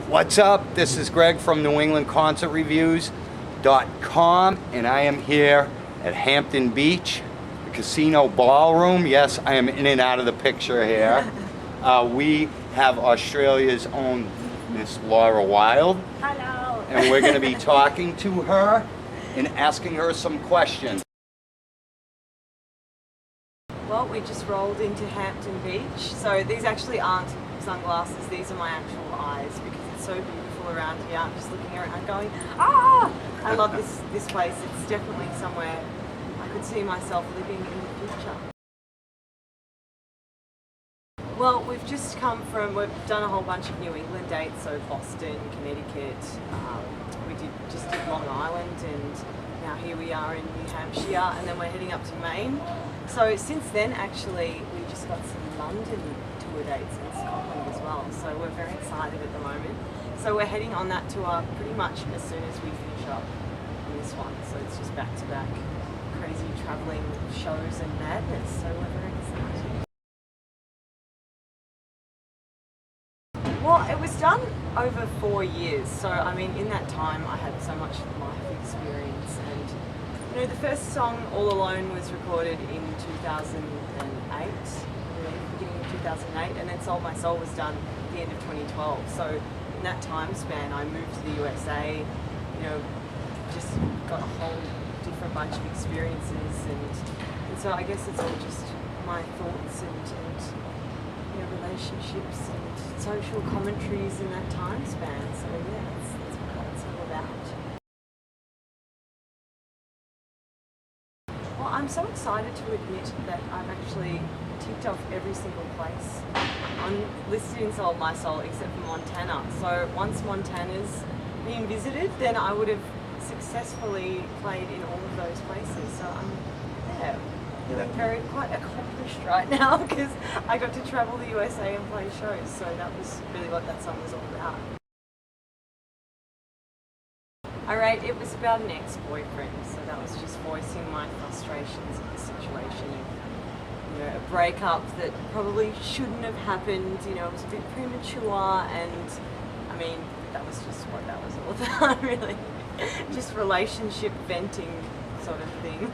What's up? This is Greg from NewEnglandConcertReviews.com, and I am here at Hampton Beach, the Casino Ballroom. Yes, I am in and out of the picture here. We have Australia's own Miss Laura Wilde. Hello. And we're going to be talking to her and asking her some questions. Well, we just rolled into Hampton Beach. So these actually aren't sunglasses, these are my actual eyes because it's so beautiful around here. I'm just looking around going, ah! I love this place. It's definitely somewhere I could see myself living in the future. Well, we've just come from, we've done a whole bunch of New England dates, so Boston, Connecticut, we just did Long Island, and now here we are in New Hampshire, and then we're heading up to Maine. So since then, actually, we just got some London tour dates in Scotland as well, so we're very excited at the moment. So we're heading on that tour pretty much as soon as we finish up on this one, so it's just back-to-back crazy travelling shows and madness, so we're very excited. Well, it was done over 4 years, so I mean in that time I had so much life experience, and you know, the first song, All Alone, was recorded in 2008, beginning of 2008, and then Sold My Soul was done at the end of 2012. So in that time span I moved to the USA, you know, just got a whole different bunch of experiences, and so I guess it's all just my thoughts and you know, relationships and social commentaries in that time span. So yeah, that's what it's all about. Well, I'm so excited to admit that I've actually ticked off every single place listed in Sold My Soul except for Montana. So once Montana's been visited, then I would have successfully played in all of those places. So I'm feeling quite accomplished right now because I got to travel the USA and play shows. So that was really what that song was all about. Alright, it was about an ex-boyfriend, so that was just voicing my frustrations of the situation. You know, a breakup that probably shouldn't have happened, you know, it was a bit premature, and I mean, that was just what that was all about, really. Just relationship venting sort of thing.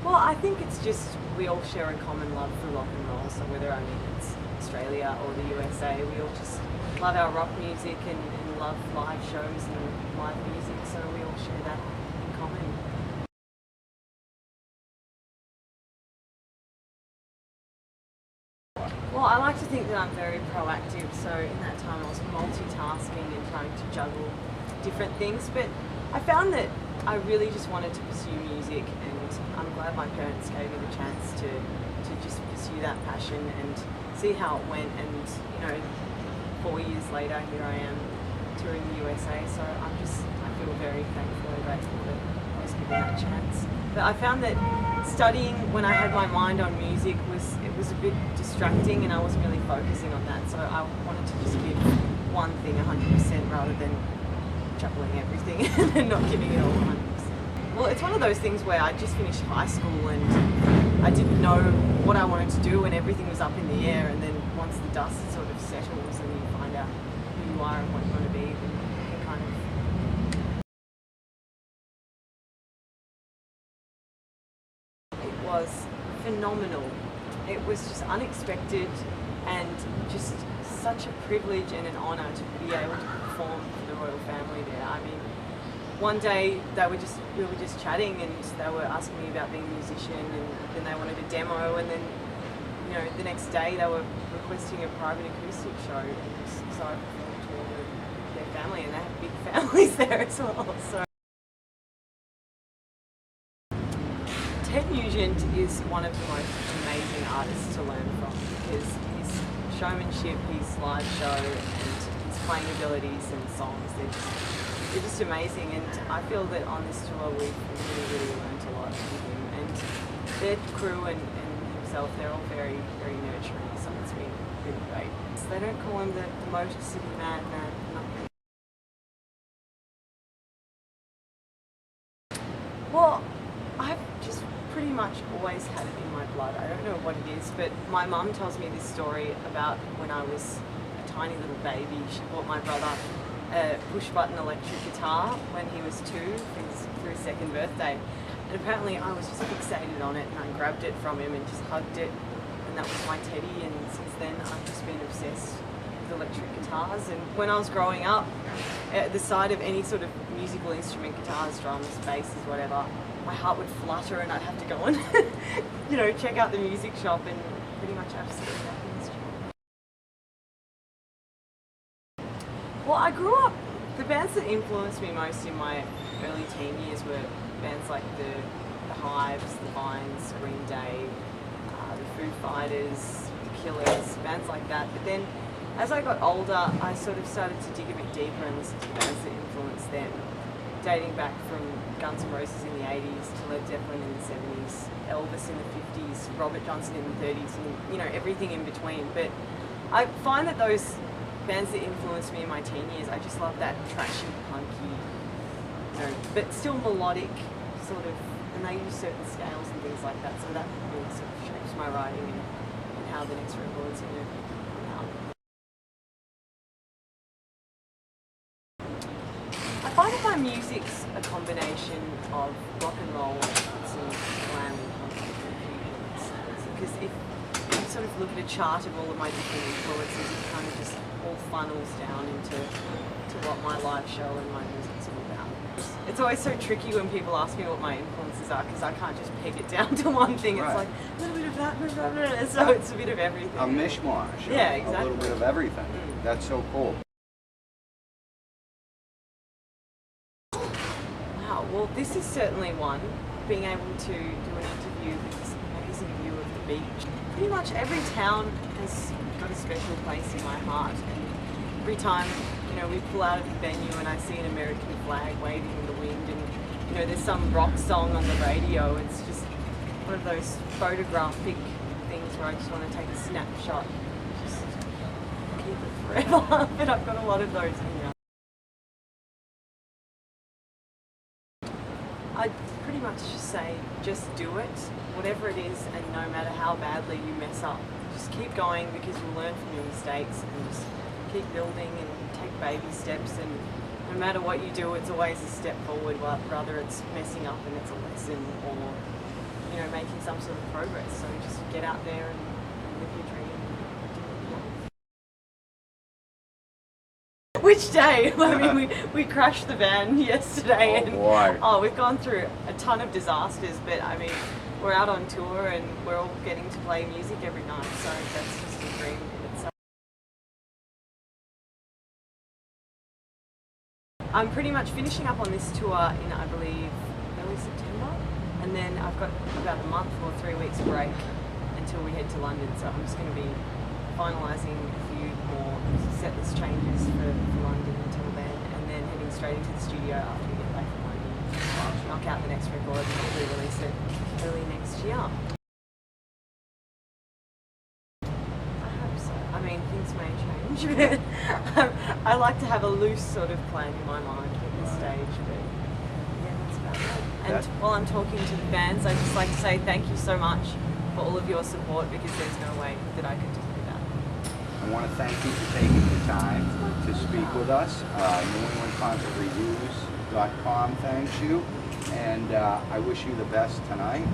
Well, I think it's just we all share a common love for rock and roll, so whether it's Australia or the USA, we all just love our rock music and love live shows and live music, so we all share that in common. Well, I like to think that I'm very proactive, so in that time I was multitasking and trying to juggle different things, but I found that I really just wanted to pursue music, and I'm glad my parents gave me the chance to just pursue that passion and see how it went. And you know, 4 years later, here I am touring the USA, so I feel very thankful and grateful that I was given that chance. But I found that studying when I had my mind on music was a bit distracting, and I wasn't really focusing on that, so I wanted to just give one thing 100% rather than juggling everything and not giving it all 100%. Well, it's one of those things where I just finished high school and I didn't know what I wanted to do, and everything was up in the air, and then once the dust sort of settles and you find out who you are and what you want to be, then you can kind of... It was phenomenal. It was just unexpected and just such a privilege and an honour to be able to perform for the royal family there. I mean, one day we were just chatting, and they were asking me about being a musician, and then they wanted a demo, and then you know, the next day they were requesting a private acoustic show, and so I performed to all their family, and they have big families there as well. So Ted Nugent is one of the most amazing artists to learn from, because his showmanship, his live show, and his playing abilities and songs, they're just amazing, and I feel that on this tour we've really learned a lot from him, and their crew and himself, they're all very, very nurturing, so it's been really great. So they don't call him the Motor City Madman, nothing. Well, I've just pretty much always had it in my blood. I don't know what it is, but my mum tells me this story about when I was a tiny little baby. She bought my brother a push-button electric guitar when he was 2 for his 2nd birthday. And apparently I was just fixated on it, and I grabbed it from him and just hugged it, and that was my teddy. And since then I've just been obsessed with electric guitars. And when I was growing up, at the sight of any sort of musical instrument, guitars, drums, basses, whatever, my heart would flutter and I'd have to go and check out the music shop and pretty much absolutely that instrument. Well, I grew up, the bands that influenced me most in my early teen years were bands like the Hives, the Vines, Green Day, the Foo Fighters, the Killers, bands like that. But then as I got older, I sort of started to dig a bit deeper and listen to bands that influenced them, dating back from Guns N' Roses in the 80s to Led Zeppelin in the 70s, Elvis in the 50s, Robert Johnson in the 30s, and everything in between. But I find that those bands that influenced me in my teen years, I just love that trashy, punky, but still melodic sort of, and they use certain scales and things like that, so that really sort of shapes my writing and how the next record's going to come out. I find that my music's a combination of rock and roll and some glam and punk influences, because if you sort of look at a chart of all of my different influences, it kind of just all funnels down into what my live show and my music's all about. It's always so tricky when people ask me what my influences are, because I can't just peg it down to one thing. It's like a little bit of that, blah, blah, blah. So it's a bit of everything. A mishmash. Yeah, exactly. A little bit of everything. That's so cool. Wow, well this is certainly one. Being able to do an interview with this amazing view of the beach. Pretty much every town has got a special place in my heart, and every time we pull out of the venue and I see an American flag waving in the wind, and there's some rock song on the radio, it's just one of those photographic things where I just want to take a snapshot, just keep it forever. But I've got a lot of those here. I'd pretty much just say, just do it, whatever it is, and no matter how badly you mess up, just keep going, because you'll learn from your mistakes, and just keep building and take baby steps, and no matter what you do, it's always a step forward, whether it's messing up and it's a lesson, or making some sort of progress. So just get out there and live your dream. Which day? I mean, we crashed the van yesterday, and we've gone through a ton of disasters, but I mean, we're out on tour and we're all getting to play music every night, so that's just a dream in itself. I'm pretty much finishing up on this tour in, I believe, early September, and then I've got about a month or 3 weeks break until we head to London, so I'm just going to be finalising a few more setlist changes for London until then, and then heading straight into the studio after we get back from London. Knock out the next record and hopefully release it early next year. I hope so. I mean, things may change, but I like to have a loose sort of plan in my mind at this stage, but yeah, that's about it. And while I'm talking to the fans, I'd just like to say thank you so much for all of your support, because there's no way that I could do without it. I want to thank you for taking the time to speak with us. NewEnglandConcertReviews.com thanks you, and I wish you the best tonight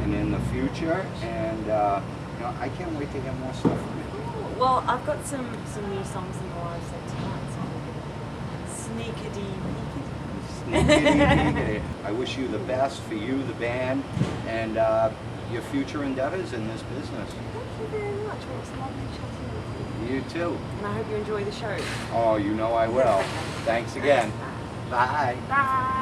and in the future, and I can't wait to hear more stuff from you. Well, I've got some new songs in the live set tonight, so sneakity. I wish you the best for you, the band, and your future endeavors in this business. Thank you very much. It was lovely chatting with you. You too. And I hope you enjoy the show. Oh, I will. Thanks again. Bye. Bye.